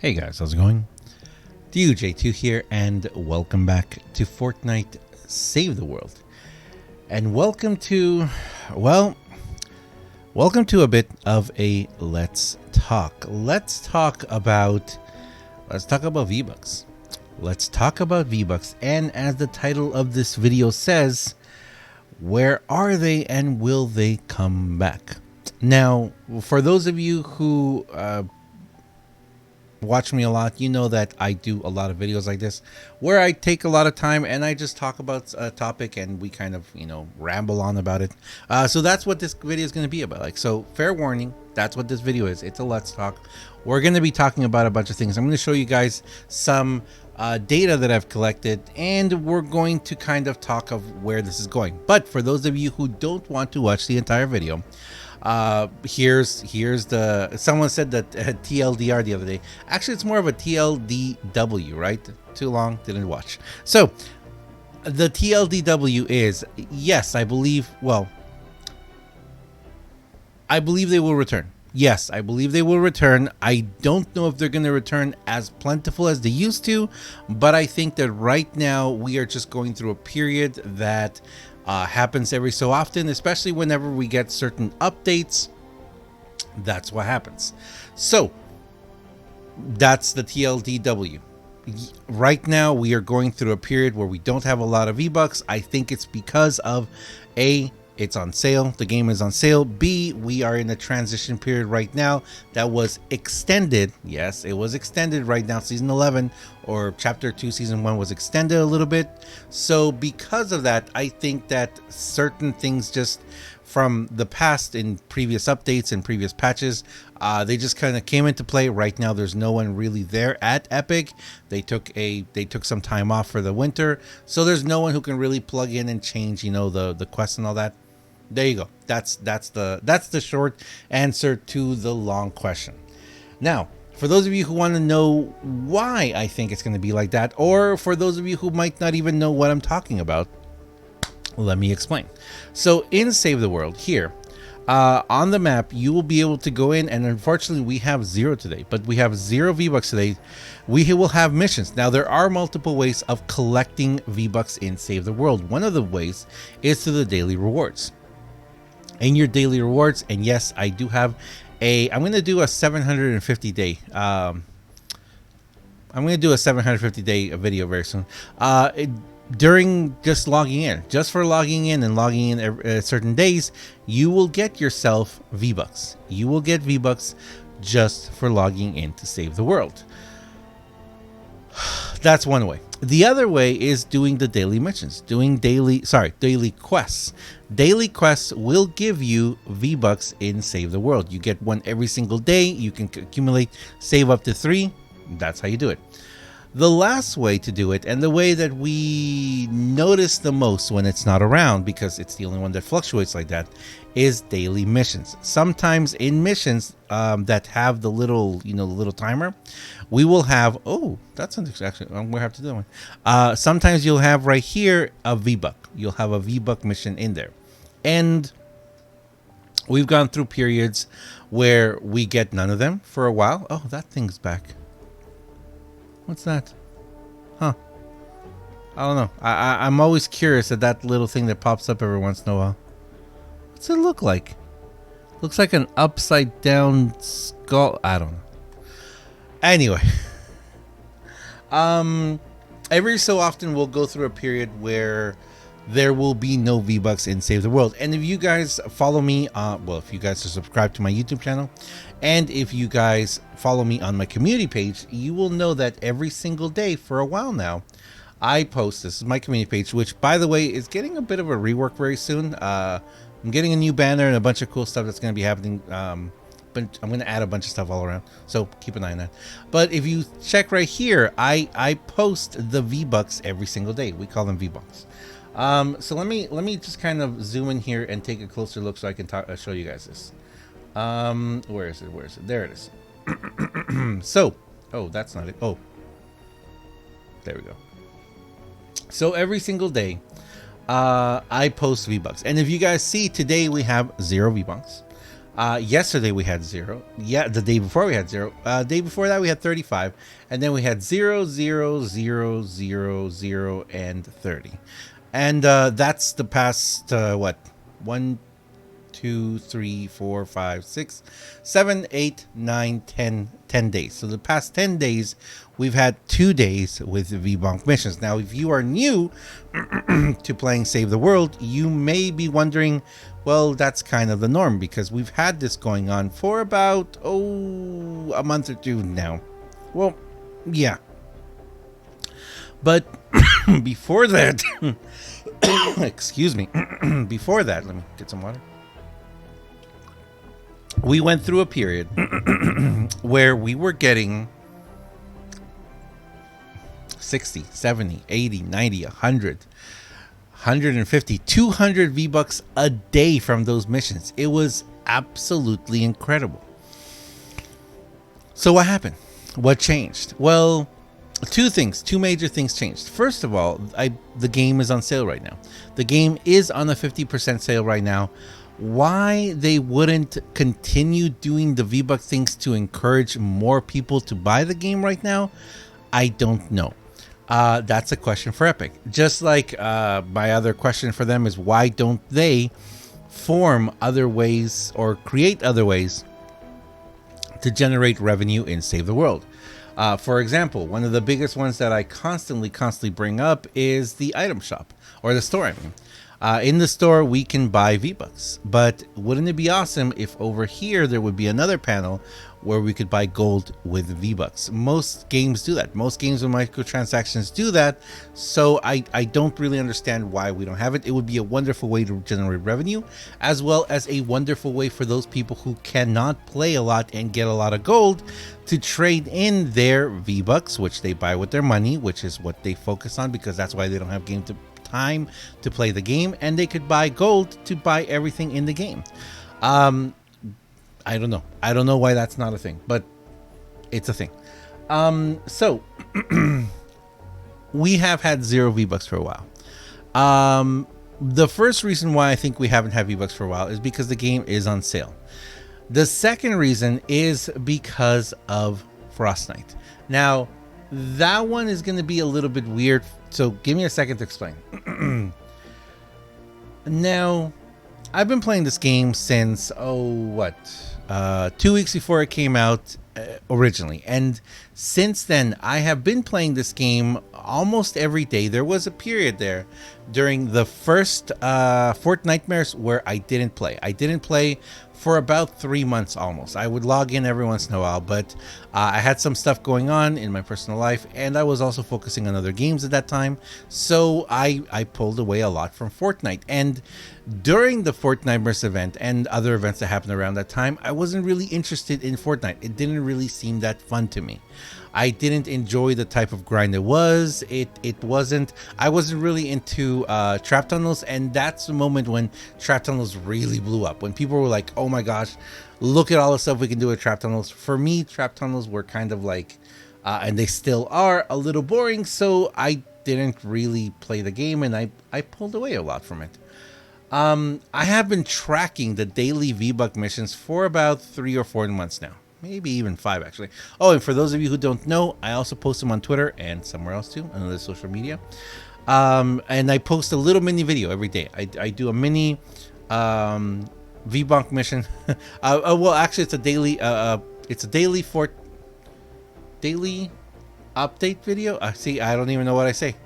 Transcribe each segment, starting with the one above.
Hey guys, how's it going? DUJ2 here, and welcome back to Fortnite Save the World. And welcome to a bit of a Let's Talk. Let's talk about V-Bucks. Let's talk about V-Bucks, and as the title of this video says, where are they and will they come back? Now, for those of you who watch me a lot, you know that I do a lot of videos like this where I take a lot of time and I just talk about a topic and we kind of, ramble on about it. So that's what this video is going to be about. So fair warning, that's what this video is. It's a Let's Talk. We're going to be talking about a bunch of things. I'm going to show you guys some data that I've collected, and we're going to kind of talk of where this is going. But for those of you who don't want to watch the entire video, here's the someone said that TLDR the other day. Actually, it's more of a TLDW, right? Too long, didn't watch. So the TLDW is, yes, I believe they will return. Yes, I believe they will return. I don't know if they're going to return as plentiful as they used to, but I think that right now we are just going through a period that happens every so often, especially whenever we get certain updates. That's what happens. So that's the TLDW. Right now we are going through a period where we don't have a lot of V-Bucks. I think it's because of it's on sale. The game is on sale. B, we are in a transition period right now that was extended. Yes, it was extended right now. Season 11 or Chapter 2, Season 1 was extended a little bit. So because of that, I think that certain things just from the past in previous updates and previous patches, they just kind of came into play. Right now, there's no one really there at Epic. They took some time off for the winter. So there's no one who can really plug in and change, the quests and all that. There you go. That's the short answer to the long question. Now, for those of you who want to know why I think it's going to be like that, or for those of you who might not even know what I'm talking about, let me explain. So in Save the World here, on the map, you will be able to go in, and unfortunately we have 0 today, but we have 0 V-Bucks today. We will have missions. Now, there are multiple ways of collecting V-Bucks in Save the World. One of the ways is through the daily rewards. In your daily rewards, and yes, I do have I'm going to do a 750 day video very soon, during just logging in, and logging in certain days. You will get yourself V-Bucks. You will get V-Bucks just for logging in to Save the World. That's one way. The other way is doing the daily missions, daily quests. Daily quests will give you V-Bucks in Save the World. You get one every single day. You can accumulate, save up to 3. That's how you do it. The last way to do it, and the way that we notice the most when it's not around, because it's the only one that fluctuates like that, is daily missions. Sometimes in missions that have the little, little timer, we will have, that's actually, I'm going to have to do one. Sometimes you'll have right here a V-Buck. You'll have a V-Buck mission in there. And we've gone through periods where we get none of them for a while. Oh, that thing's back. What's that? Huh. I don't know. I'm always curious at that little thing that pops up every once in a while. What's it look like? Looks like an upside down skull. I don't know. Anyway. Every so often we'll go through a period where there will be no V-Bucks in Save the World. And if you guys follow me, if you guys are subscribed to my YouTube channel, and if you guys follow me on my community page, you will know that every single day for a while now, I post, this is my community page, which, by the way, is getting a bit of a rework very soon. I'm getting a new banner and a bunch of cool stuff that's going to be happening. But I'm going to add a bunch of stuff all around, so keep an eye on that. But if you check right here, I post the V-Bucks every single day. We call them V-Bucks. So let me just kind of zoom in here and take a closer look so I can show you guys this. Where is it? There it is. So, that's not it. Oh, there we go. So every single day, I post V-Bucks, and if you guys see today, we have 0 V-Bucks. Yesterday we had 0. Yeah, the day before we had 0. Day before that we had 35, and then we had 0, 0, 0, 0, 0, and 30. And that's the past what? 1, 2, 3, 4, 5, 6, 7, 8, 9, 10 days. So the past 10 days, we've had 2 days with V-Bonk missions. Now, if you are new to playing Save the World, you may be wondering, well, that's kind of the norm because we've had this going on for about, a month or two now. Well, yeah. But before that, excuse me, before that, let me get some water. We went through a period where we were getting 60, 70, 80, 90, 100, 150, 200 V-Bucks a day from those missions. It was absolutely incredible. So what happened? What changed? Well, two major things changed. First of all, the game is on sale right now. The game is on a 50% sale right now. Why they wouldn't continue doing the V-Buck things to encourage more people to buy the game right now, I don't know. That's a question for Epic. Just like my other question for them is why don't they form other ways or create other ways to generate revenue in Save the World? For example, one of the biggest ones that I constantly bring up is the item shop, or the store, I mean. In the store, we can buy V-Bucks, but wouldn't it be awesome if over here there would be another panel where we could buy gold with V-Bucks? Most games do that. Most games with microtransactions do that, so I don't really understand why we don't have it. It would be a wonderful way to generate revenue, as well as a wonderful way for those people who cannot play a lot and get a lot of gold to trade in their V-Bucks, which they buy with their money, which is what they focus on because that's why they don't have time to play the game, and they could buy gold to buy everything in the game. I don't know why that's not a thing, but it's a thing. So we have had 0 V-Bucks for a while. The first reason why I think we haven't had V-Bucks for a while is because the game is on sale. The second reason is because of Fortnite. Now, that one is going to be a little bit weird, so give me a second to explain. Now, I've been playing this game since 2 weeks before it came out originally, and since then I have been playing this game almost every day. There was a period there during the first Fortnitemares where I didn't play for about 3 months almost. I would log in every once in a while, but I had some stuff going on in my personal life, and I was also focusing on other games at that time, so I pulled away a lot from Fortnite. And during the Fortnitemares event and other events that happened around that time, I wasn't really interested in Fortnite. It didn't really seem that fun to me. I didn't enjoy the type of grind it was. I wasn't really into trap tunnels, and that's the moment when trap tunnels really blew up. When people were like, oh my gosh, look at all the stuff we can do with trap tunnels. For me, trap tunnels were kind of like, and they still are, a little boring, so I didn't really play the game, and I pulled away a lot from it. I have been tracking the daily V-Buck missions for about 3 or 4 months now. Maybe even 5, actually. Oh, and for those of you who don't know, I also post them on Twitter and somewhere else too, another social media. And I post a little mini video every day. I do a mini V-Bonk mission. Well, actually, it's a daily daily update video. See, I don't even know what I say.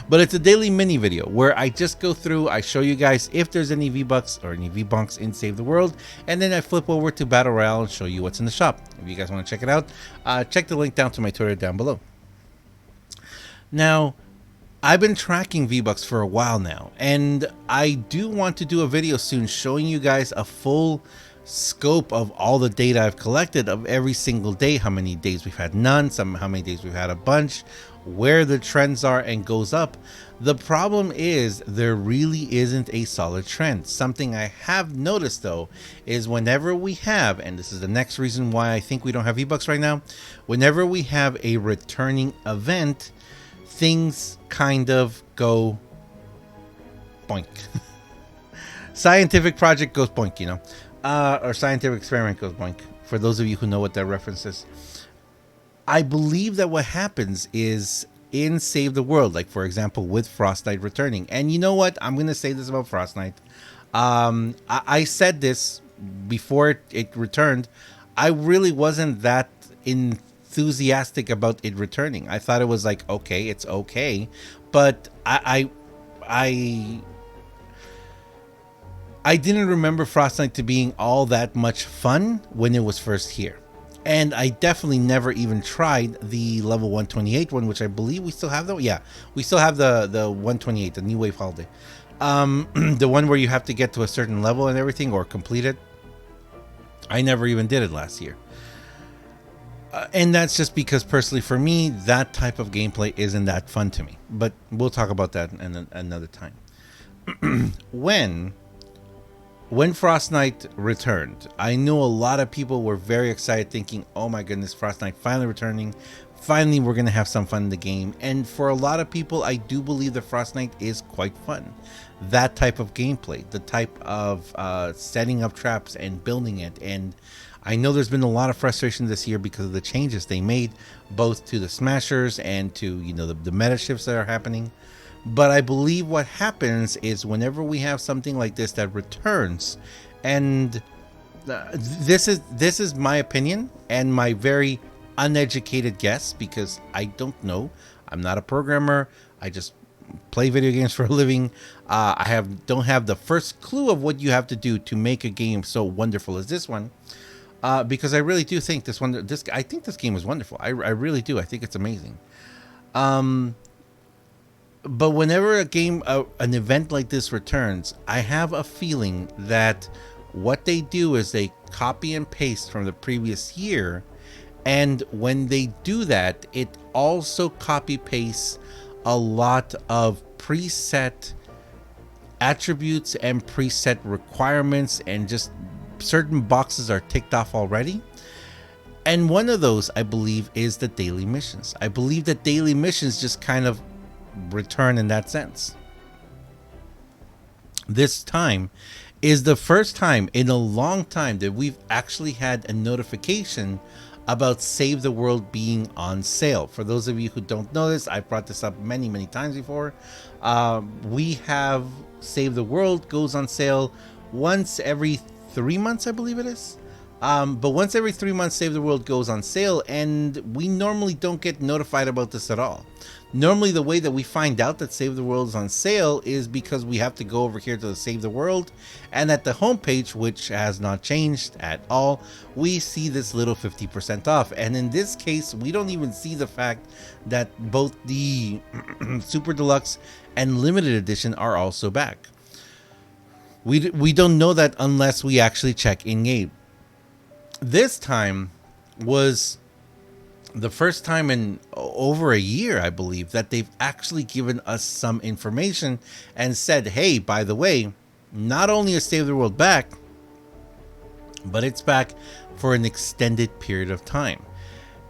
But it's a daily mini video where I just go through, I show you guys if there's any V-Bucks or any V-Bonks in Save the World, and then I flip over to Battle Royale and show you what's in the shop. If you guys want to check it out, check the link down to my Twitter down below. Now, I've been tracking V-Bucks for a while now, and I do want to do a video soon showing you guys a full scope of all the data I've collected of every single day, how many days we've had none, how many days we've had a bunch, where the trends are, and goes up. The problem is there really isn't a solid trend. Something I have noticed though is whenever we have, and this is the next reason why I think we don't have V-Bucks right now, whenever we have a returning event, things kind of go boink. Scientific project goes boink, you know. Or scientific experiment goes boink. For those of you who know what that reference is, I believe that what happens is in Save the World, like for example with Frostnite returning, and you know what? I'm gonna say this about Frostnite. I said this before it returned. I really wasn't that enthusiastic about it returning. I thought it was like okay, it's okay, but I I didn't remember Frostnite to being all that much fun when it was first here. And I definitely never even tried the level 128 one, which I believe we still have though. Yeah, we still have the 128, the New Wave Holiday. The one where you have to get to a certain level and everything or complete it. I never even did it last year. And that's just because personally for me, that type of gameplay isn't that fun to me. But we'll talk about that another time. when when Frostnite returned, I know a lot of people were very excited, thinking, oh my goodness, Frostnite finally returning. Finally, we're going to have some fun in the game. And for a lot of people, I do believe that Frostnite is quite fun. That type of gameplay, the type of setting up traps and building it. And I know there's been a lot of frustration this year because of the changes they made, both to the Smashers and to, you know, the meta shifts that are happening. But I believe what happens is whenever we have something like this that returns, and this is my opinion and my very uneducated guess because I don't know. I'm not a programmer. I just play video games for a living. Don't have the first clue of what you have to do to make a game so wonderful as this one. Because I really do think I think this game is wonderful. I really do. I think it's amazing. But whenever an event like this returns, I have a feeling that what they do is they copy and paste from the previous year. And when they do that, it also copy pastes a lot of preset attributes and preset requirements, and just certain boxes are ticked off already. And one of those, I believe, is the daily missions. I believe that daily missions just kind of return in that sense. This time is the first time in a long time that we've actually had a notification about Save the World being on sale. For those of you who don't know this, I brought this up many times before. We have Save the World goes on sale once every 3 months, I believe it is. But once every 3 months, Save the World goes on sale, and we normally don't get notified about this at all. Normally, the way that we find out that Save the World is on sale is because we have to go over here to the Save the World, and at the homepage, which has not changed at all, we see this little 50% off. And in this case, we don't even see the fact that both the Super Deluxe and Limited Edition are also back. We don't know that unless we actually check in-game. This time was the first time in over a year, I believe, that they've actually given us some information and said, hey, by the way, not only is Save the World back, but it's back for an extended period of time.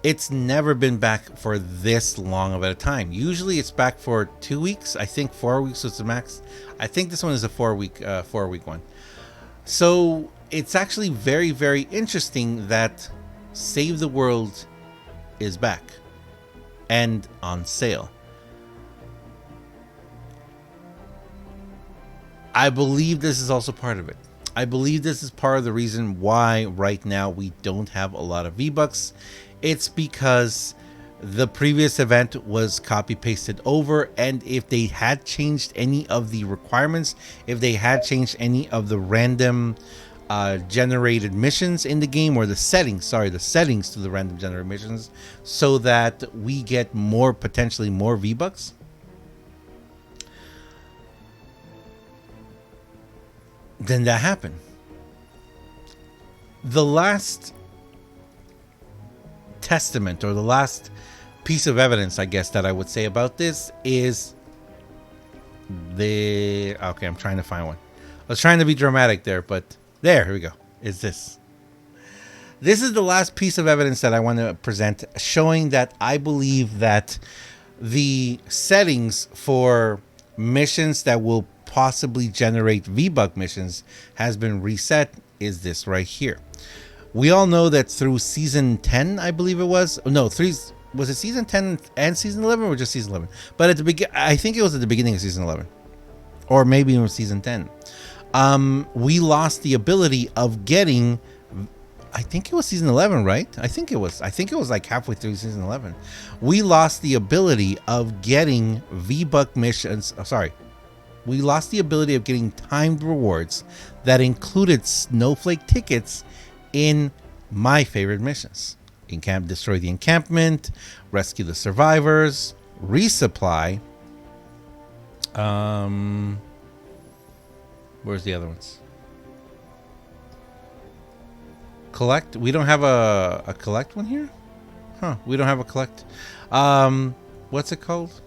It's never been back for this long of a time. Usually it's back for 2 weeks. I think 4 weeks was the max. I think this one is a 4-week one. So it's actually very interesting that Save the World is back and on sale. I believe this is also part of it. I believe this is part of the reason why right now we don't have a lot of V-Bucks. It's because the previous event was copy pasted over, and if they had changed any of the requirements, if they had changed any of the random generated missions in the game, or the settings to the random generated missions, so that we get potentially more V-Bucks, then that happened. The last testament, or the last piece of evidence, I guess, that I would say about this is okay, I'm trying to find one. I was trying to be dramatic there, but here we go. Is this is the last piece of evidence that I want to present, showing that I believe that the settings for missions that will possibly generate V-Buck missions has been reset is this right here. We all know that through season 10, I believe it was. No, was it season 10 and season 11 or just season 11? But at the I think it was at the beginning of season 11, or maybe it was season 10. We lost the ability of getting, I think it was season 11, right? I think it was like halfway through season 11. We lost the ability of getting V-Buck missions. We lost the ability of getting timed rewards that included snowflake tickets in my favorite missions. Destroy the encampment, rescue the survivors, resupply. Where's the other ones? Collect. We don't have a collect one here? Huh. We don't have a collect. What's it called?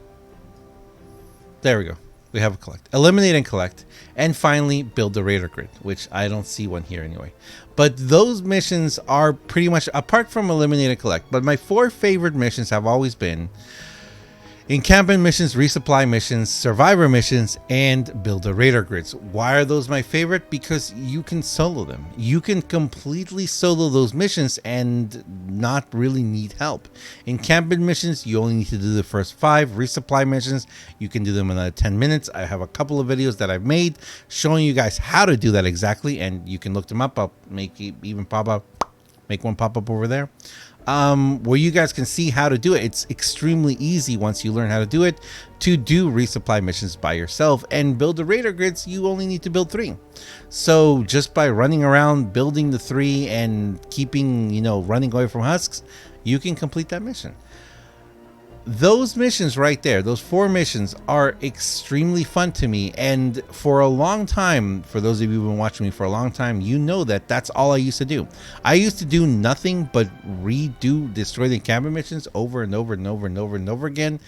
There we go. We have a collect. Eliminate and collect. And finally, build the radar grid, which I don't see one here anyway. But those missions are pretty much, apart from eliminate and collect, but my 4 favorite missions have always been encampment missions, resupply missions, survivor missions, and build the radar grids. Why are those my favorite? Because you can solo them. You can completely solo those missions and not really need help. Encampment missions, you only need to do the first 5. Resupply missions, you can do them in another 10 minutes. I have a couple of videos that I've made showing you guys how to do that exactly, and you can look them up. I'll make one pop up over there. Where you guys can see how to do it. It's extremely easy once you learn how to do it to do resupply missions by yourself. And build the radar grids, you only need to build 3. So just by running around building the 3 and keeping, running away from husks, you can complete that mission. Those missions right there, those 4 missions are extremely fun to me. And for a long time, for those of you who've been watching me for a long time, you know that that's all I used to do. I used to do nothing but destroy the encampment missions over and over and over and over and over again,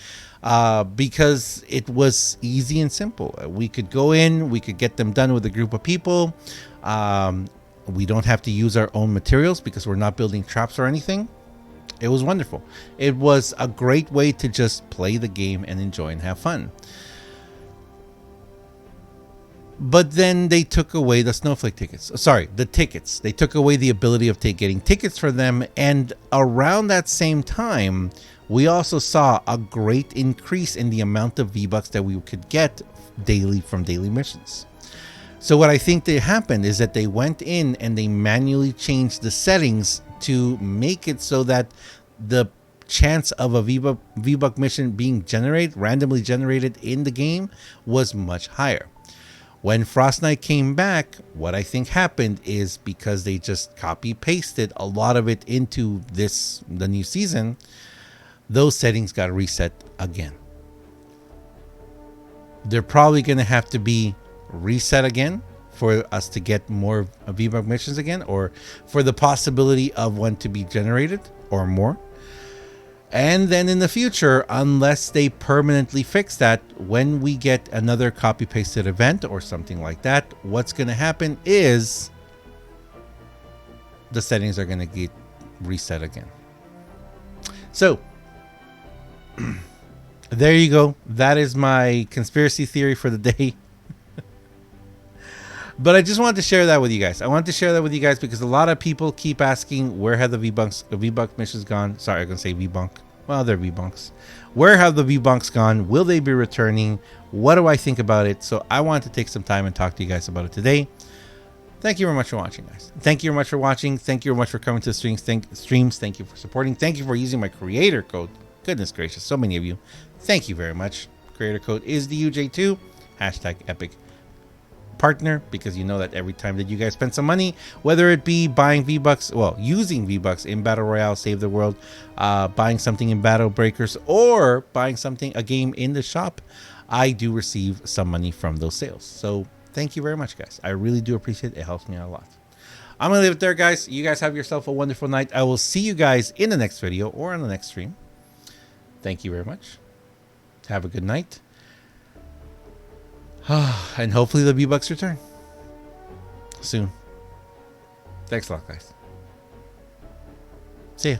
because it was easy and simple. We could go in, we could get them done with a group of people. We don't have to use our own materials because we're not building traps or anything. It was wonderful. It was a great way to just play the game and enjoy and have fun. But then they took away the snowflake tickets. Sorry, the tickets. They took away the ability of getting tickets for them. And around that same time, we also saw a great increase in the amount of V-Bucks that we could get daily from daily missions. So what I think that happened is that they went in and they manually changed the settings to make it so that the chance of a V-Buck mission being randomly generated in the game was much higher. When Frost Knight came back, what I think happened is because they just copy pasted a lot of it into the new season, those settings got reset again. They're probably going to have to be reset again for us to get more V-Buck missions again, or for the possibility of one to be generated or more. And then in the future, unless they permanently fix that, when we get another copy pasted event or something like that, what's going to happen is the settings are going to get reset again. So there you go. That is my conspiracy theory for the day. But I just wanted to share that with you guys. I wanted to share that with you guys because a lot of people keep asking, where have the V-Buck missions gone? Sorry, I'm going to say V-Bunk. Well, they're V-Bunks. Where have the V-Bunks gone? Will they be returning? What do I think about it? So I wanted to take some time and talk to you guys about it today. Thank you very much for watching, guys. Thank you very much for watching. Thank you very much for coming to the streams. Thank you for supporting. Thank you for using my creator code. Goodness gracious, so many of you. Thank you very much. Creator code is the UJ2. #epic. Partner, because you know that every time that you guys spend some money, whether it be buying V-Bucks, using V-Bucks in Battle Royale, Save the World, buying something in Battle Breakers, or buying a game in the shop, I do receive some money from those sales. So thank you very much, guys. I really do appreciate it. It helps me out a lot. I'm going to leave it there, guys. You guys have yourself a wonderful night. I will see you guys in the next video or on the next stream. Thank you very much. Have a good night. And hopefully the V-Bucks return soon. Thanks a lot, guys. See ya.